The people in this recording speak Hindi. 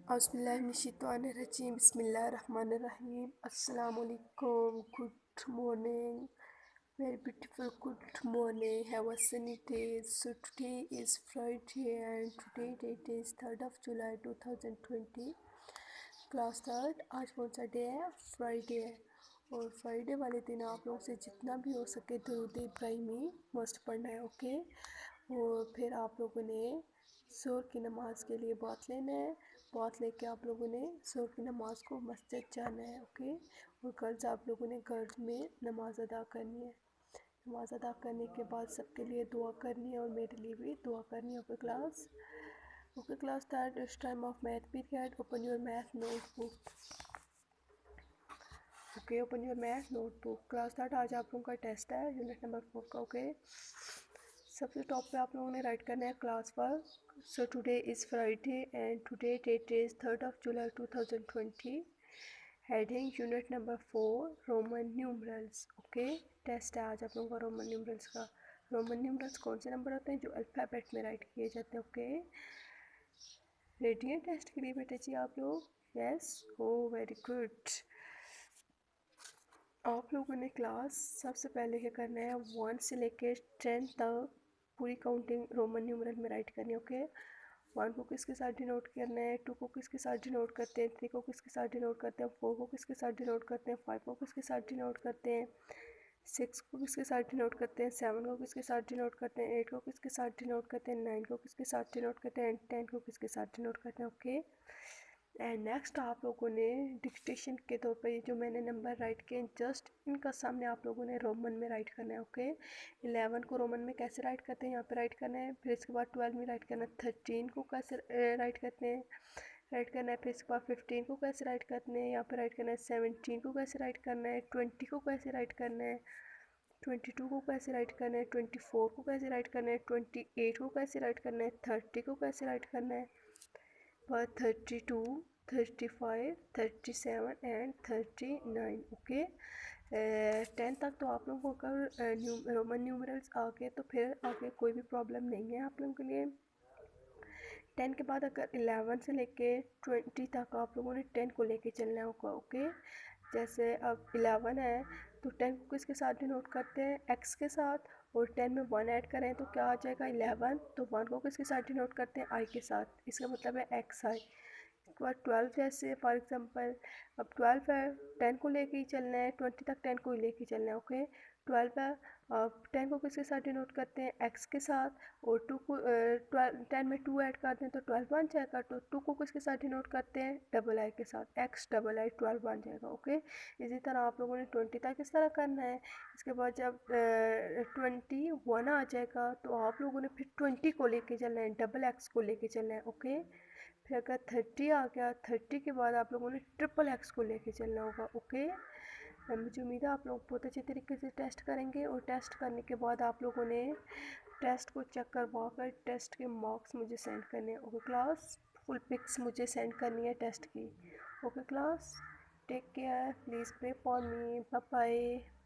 Auzubillahiminash-shaytanir-rajim. Bismillahir-rahmanir-rahim. Assalamualaikum. Good morning. Very beautiful good morning. Have a sunny day. So today is Friday and today date is 3rd of July 2020. Class third. आज कौन सा डे है? फ्राइडे है। और फ्राइडे वाले दिन आप लोग से जितना भी हो सके दुरूद इब्राहिमी मस्ट पढ़ना है, ओके। और फिर आप लोगों ने जोहर की नमाज़ के लिए बात लेना है। बात लेके आप लोगों ने जोहर की नमाज़ को मस्जिद जाना है, ओके। और गर्ल्स आप लोगों ने घर में नमाज़ अदा करनी है। नमाज़ अदा करने के बाद सबके लिए दुआ करनी है और मेरे लिए भी दुआ करनी है, okay class. Okay class start it's time of math period. Open your math notebook. Okay, open your math notebook. Class start. आज आप लोगों का टेस्ट है यूनिट नंबर 4 का, ओके। सबसे टॉप पे आप लोगों ने राइट करना है class work. So today is Friday and today date is 3rd of July 2020। Heading unit number 4 Roman numerals, okay. Test है आज आप लोगों का रोमन न्यूमरल्स का। रोमन न्यूमरल्स कौन से नंबर होते हैं? जो अल्फ़ाबेट में राइट किए जाते हैं, ओके। रेडी है टेस्ट के लिए बेटे जी आप लोग? यस, ओ वेरी गुड। आप लोगों ने क्लास सबसे पहले क्या करना है, 1 से लेके 10 तक पूरी काउंटिंग रोमन न्यूमरल में राइट करनी है, ओके। 1 को किसके साथ डिनोट करना है, 2 को किसके साथ डिनोट करते हैं, 3 को किसके साथ डिनोट करते हैं, 4 को किसके साथ डिनोट करते हैं, 5 को किसके साथ डिनोट करते हैं, 6 को किसके साथ डिनोट करते हैं, 7 को किसके साथ डिनोट करते हैं, 8 को किसके साथ डिनोट करते हैं, 9 को किसके साथ डिनोट करते हैं, एंड 10 को किसके साथ डिनोट करते हैं, ओके। एंड नेक्स्ट आप लोगों ने डिक्टेशन के तौर पर ये जो मैंने नंबर राइट किए जस्ट इनका सामने आप लोगों ने रोमन में राइट करना है, ओके। 11 को रोमन में कैसे राइट करते हैं, यहाँ पे राइट करना है। फिर इसके बाद 12 में राइट करना है। 13 को कैसे राइट करते हैं, राइट करना है। फिर इसके बाद 15 को कैसे राइट करते हैं, यहाँ पे राइट करना है। 17 को कैसे राइट करना है। 20 को कैसे राइट करना है। 22 को कैसे राइट करना है। 24 को कैसे राइट करना है। 28 को कैसे राइट करना है। 30 को कैसे राइट करना है। पर 32, 35, 37 एंड 39, ओके। 10 तक तो आप लोगों को रोमन न्यूमरल्स आ गए तो फिर आगे कोई भी प्रॉब्लम नहीं है आप लोगों के लिए। 10 के बाद अगर 11 से लेके 20 तक आप लोगों ने 10 को लेके चलना होगा, ओके। जैसे अब 11 है तो 10 को किसके साथ डिनोट करते हैं, x के साथ। और 10 में 1 ऐड करें तो क्या आ जाएगा 11। तो 1 को किसके साथ डिनोट करते हैं, i के साथ। इसका मतलब है xi। इसके बाद 12 जैसे फॉर एग्जांपल अब 12 है, 10 को लेके ही चलना है, 20 तक 10 को ही लेके चलना है, ओके। 12 है, अब 10 को किसके साथ डिनोट करते हैं, x के साथ। और 2 को 10 में 2 ऐड करते हैं तो 12 बन जाएगा। तो 2 को किसके साथ डिनोट करते हैं, डबल आई के साथ, x डबल आई 12 बन जाएगा, ओके। इसी तरह आप लोगों ने 20 तक इस तरह करना है। इसके बाद जब 21 आ जाएगा तो आप लोगों ने फिर 20 को लेके चलना है, डबल x को लेके चलना है, ओके। फिर अगर 30 आ गया, 30 के बाद आप लोगों ने ट्रिपल x को लेके चलना होगा, ओके। मुझे उम्मीद है आप लोग बहुत अच्छे तरीके से टेस्ट करेंगे। और टेस्ट करने के बाद आप लोगों ने टेस्ट को चेक करवा कर टेस्ट के मार्क्स मुझे सेंड करने हैं, ओके क्लास। फुल पिक्स मुझे सेंड करनी है टेस्ट की, okay class. Take care, please pray for me, bye bye.